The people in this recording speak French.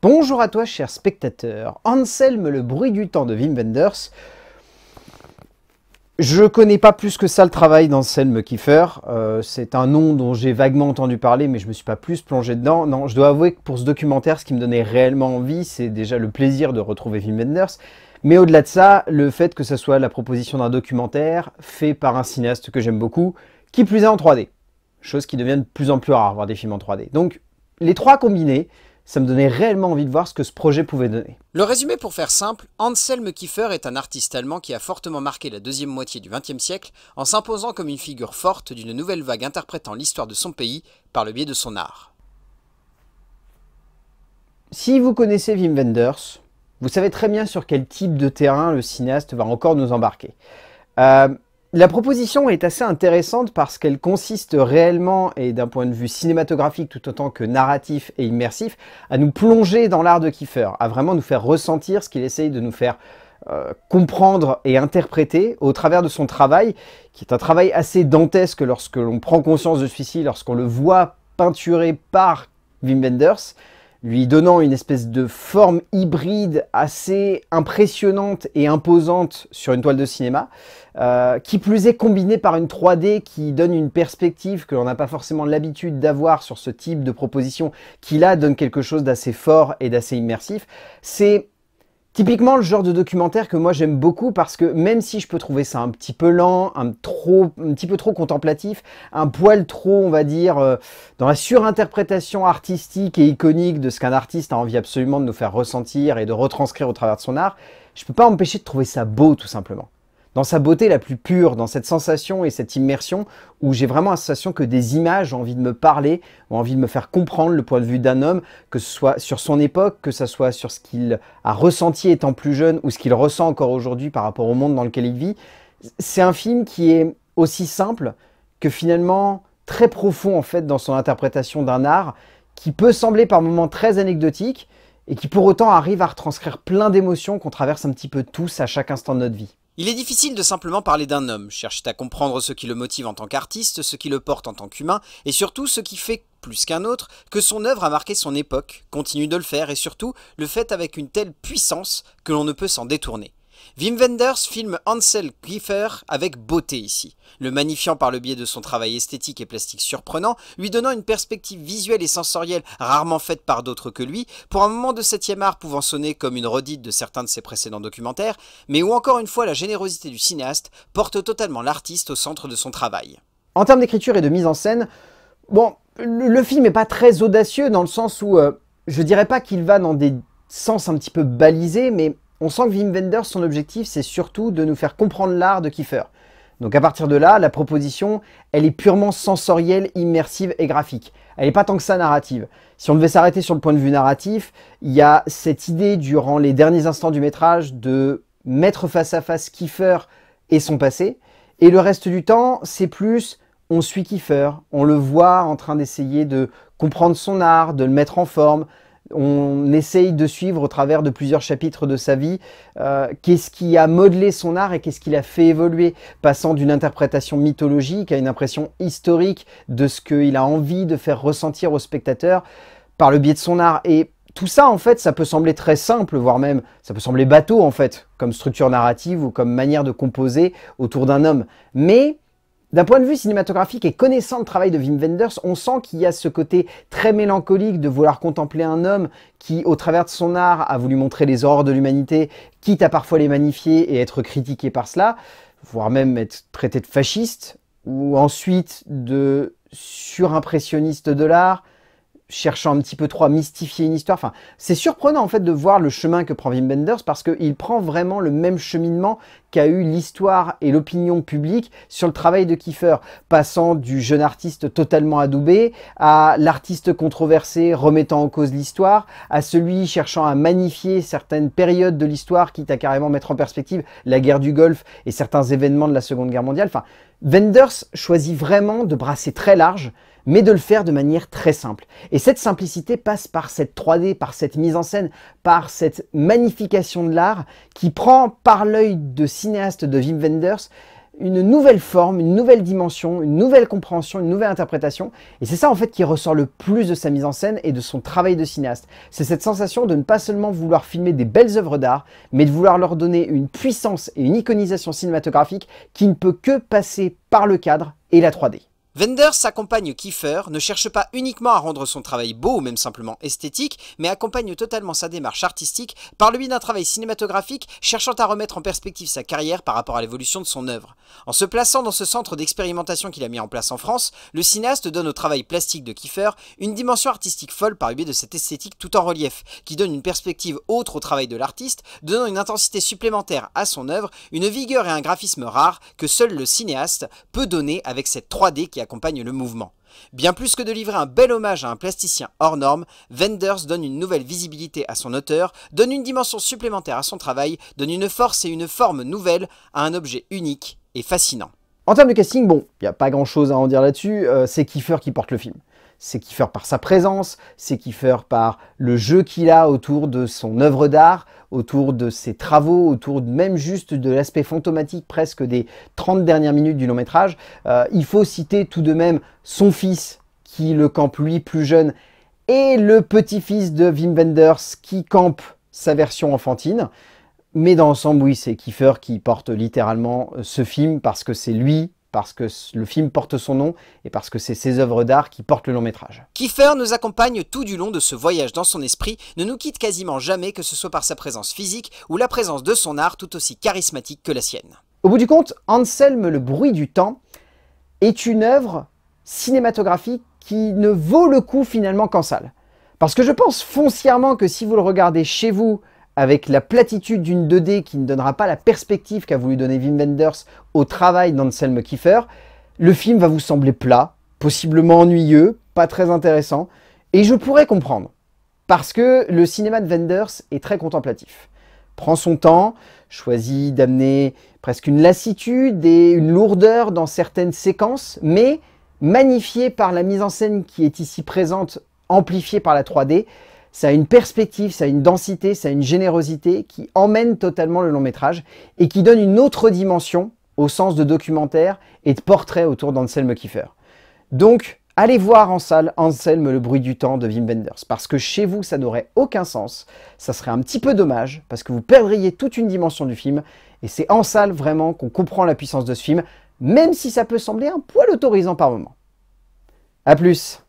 Bonjour à toi, cher spectateur. Anselme, le bruit du temps de Wim Wenders. Je connais pas plus que ça le travail d'Anselme Kiefer. C'est un nom dont j'ai vaguement entendu parler, mais je me suis pas plus plongé dedans. Non, je dois avouer que pour ce documentaire, ce qui me donnait réellement envie, c'est déjà le plaisir de retrouver Wim Wenders. Mais au-delà de ça, le fait que ce soit la proposition d'un documentaire fait par un cinéaste que j'aime beaucoup, qui plus est en 3D. Chose qui devient de plus en plus rare, voir des films en 3D. Donc, les trois combinés, ça me donnait réellement envie de voir ce que ce projet pouvait donner. Le résumé pour faire simple, Anselme Kiefer est un artiste allemand qui a fortement marqué la deuxième moitié du XXe siècle en s'imposant comme une figure forte d'une nouvelle vague interprétant l'histoire de son pays par le biais de son art. Si vous connaissez Wim Wenders, vous savez très bien sur quel type de terrain le cinéaste va encore nous embarquer. La proposition est assez intéressante parce qu'elle consiste réellement, et d'un point de vue cinématographique tout autant que narratif et immersif, à nous plonger dans l'art de Kiefer, à vraiment nous faire ressentir ce qu'il essaye de nous faire comprendre et interpréter au travers de son travail, qui est un travail assez dantesque lorsque l'on prend conscience de celui-ci, lorsqu'on le voit peinturé par Wim Wenders, lui donnant une espèce de forme hybride assez impressionnante et imposante sur une toile de cinéma, qui plus est combinée par une 3D qui donne une perspective que l'on n'a pas forcément l'habitude d'avoir sur ce type de proposition, qui là donne quelque chose d'assez fort et d'assez immersif. C'est typiquement le genre de documentaire que moi j'aime beaucoup parce que même si je peux trouver ça un petit peu lent, un petit peu trop contemplatif, un poil trop, on va dire, dans la surinterprétation artistique et iconique de ce qu'un artiste a envie absolument de nous faire ressentir et de retranscrire au travers de son art, je peux pas m'empêcher de trouver ça beau tout simplement. Dans sa beauté la plus pure, dans cette sensation et cette immersion où j'ai vraiment la sensation que des images ont envie de me parler, ont envie de me faire comprendre le point de vue d'un homme, que ce soit sur son époque, que ce soit sur ce qu'il a ressenti étant plus jeune ou ce qu'il ressent encore aujourd'hui par rapport au monde dans lequel il vit. C'est un film qui est aussi simple que finalement très profond en fait dans son interprétation d'un art qui peut sembler par moments très anecdotique et qui pour autant arrive à retranscrire plein d'émotions qu'on traverse un petit peu tous à chaque instant de notre vie. Il est difficile de simplement parler d'un homme, chercher à comprendre ce qui le motive en tant qu'artiste, ce qui le porte en tant qu'humain, et surtout ce qui fait, plus qu'un autre, que son œuvre a marqué son époque, continue de le faire, et surtout le fait avec une telle puissance que l'on ne peut s'en détourner. Wim Wenders filme Anselme Kiefer avec beauté ici, le magnifiant par le biais de son travail esthétique et plastique surprenant, lui donnant une perspective visuelle et sensorielle rarement faite par d'autres que lui, pour un moment de 7e art pouvant sonner comme une redite de certains de ses précédents documentaires, mais où encore une fois la générosité du cinéaste porte totalement l'artiste au centre de son travail. En termes d'écriture et de mise en scène, bon, le film n'est pas très audacieux dans le sens où je dirais pas qu'il va dans des sens un petit peu balisés, mais on sent que Wim Wenders, son objectif, c'est surtout de nous faire comprendre l'art de Kiefer. Donc à partir de là, la proposition, elle est purement sensorielle, immersive et graphique. Elle n'est pas tant que ça narrative. Si on devait s'arrêter sur le point de vue narratif, il y a cette idée durant les derniers instants du métrage de mettre face à face Kiefer et son passé. Et le reste du temps, c'est plus, on suit Kiefer, on le voit en train d'essayer de comprendre son art, de le mettre en forme. On essaye de suivre au travers de plusieurs chapitres de sa vie qu'est-ce qui a modelé son art et qu'est-ce qui l'a fait évoluer, passant d'une interprétation mythologique à une impression historique de ce qu'il a envie de faire ressentir au spectateur par le biais de son art. Et tout ça, en fait, ça peut sembler très simple, voire même, ça peut sembler bateau, en fait, comme structure narrative ou comme manière de composer autour d'un homme. Mais d'un point de vue cinématographique et connaissant le travail de Wim Wenders, on sent qu'il y a ce côté très mélancolique de vouloir contempler un homme qui, au travers de son art, a voulu montrer les horreurs de l'humanité, quitte à parfois les magnifier et être critiqué par cela, voire même être traité de fasciste, ou ensuite de surimpressionniste de l'art, cherchant un petit peu trop à mystifier une histoire. Enfin, c'est surprenant en fait de voir le chemin que prend Wim Wenders parce qu'il prend vraiment le même cheminement qu'a eu l'histoire et l'opinion publique sur le travail de Kiefer, passant du jeune artiste totalement adoubé à l'artiste controversé remettant en cause l'histoire, à celui cherchant à magnifier certaines périodes de l'histoire, quitte à carrément mettre en perspective la guerre du Golfe et certains événements de la Seconde Guerre mondiale. Enfin, Wenders choisit vraiment de brasser très large, mais de le faire de manière très simple. Et cette simplicité passe par cette 3D, par cette mise en scène, par cette magnification de l'art qui prend par l'œil de cinéaste de Wim Wenders une nouvelle forme, une nouvelle dimension, une nouvelle compréhension, une nouvelle interprétation. Et c'est ça en fait qui ressort le plus de sa mise en scène et de son travail de cinéaste. C'est cette sensation de ne pas seulement vouloir filmer des belles œuvres d'art, mais de vouloir leur donner une puissance et une iconisation cinématographique qui ne peut que passer par le cadre et la 3D. Wenders accompagne Kiefer, ne cherche pas uniquement à rendre son travail beau ou même simplement esthétique, mais accompagne totalement sa démarche artistique par le biais d'un travail cinématographique cherchant à remettre en perspective sa carrière par rapport à l'évolution de son œuvre. En se plaçant dans ce centre d'expérimentation qu'il a mis en place en France, le cinéaste donne au travail plastique de Kiefer une dimension artistique folle par le biais de cette esthétique tout en relief, qui donne une perspective autre au travail de l'artiste, donnant une intensité supplémentaire à son œuvre, une vigueur et un graphisme rare que seul le cinéaste peut donner avec cette 3D qui accompagne le mouvement. Bien plus que de livrer un bel hommage à un plasticien hors norme, Wenders donne une nouvelle visibilité à son auteur, donne une dimension supplémentaire à son travail, donne une force et une forme nouvelle à un objet unique et fascinant. En termes de casting, bon, il n'y a pas grand chose à en dire là-dessus, c'est Kiefer qui porte le film. C'est Kiefer par sa présence, c'est Kiefer par le jeu qu'il a autour de son œuvre d'art, autour de ses travaux, autour même juste de l'aspect fantomatique presque des 30 dernières minutes du long métrage. Il faut citer tout de même son fils qui le campe lui plus jeune et le petit-fils de Wim Wenders qui campe sa version enfantine. Mais dans l'ensemble, oui, c'est Kiefer qui porte littéralement ce film parce que c'est lui, parce que le film porte son nom et parce que c'est ses œuvres d'art qui portent le long métrage. Kiefer nous accompagne tout du long de ce voyage dans son esprit, ne nous quitte quasiment jamais, que ce soit par sa présence physique ou la présence de son art tout aussi charismatique que la sienne. Au bout du compte, Anselme le bruit du temps est une œuvre cinématographique qui ne vaut le coup finalement qu'en salle. Parce que je pense foncièrement que si vous le regardez chez vous, avec la platitude d'une 2D qui ne donnera pas la perspective qu'a voulu donner Wim Wenders au travail d'Anselme Kiefer, le film va vous sembler plat, possiblement ennuyeux, pas très intéressant, et je pourrais comprendre. Parce que le cinéma de Wenders est très contemplatif. Prend son temps, choisit d'amener presque une lassitude et une lourdeur dans certaines séquences, mais magnifié par la mise en scène qui est ici présente, amplifiée par la 3D, ça a une perspective, ça a une densité, ça a une générosité qui emmène totalement le long métrage et qui donne une autre dimension au sens de documentaire et de portrait autour d'Anselme Kiefer. Donc, allez voir en salle Anselme le bruit du temps de Wim Wenders parce que chez vous, ça n'aurait aucun sens. Ça serait un petit peu dommage parce que vous perdriez toute une dimension du film et c'est en salle vraiment qu'on comprend la puissance de ce film, même si ça peut sembler un poil autorisant par moment. A plus.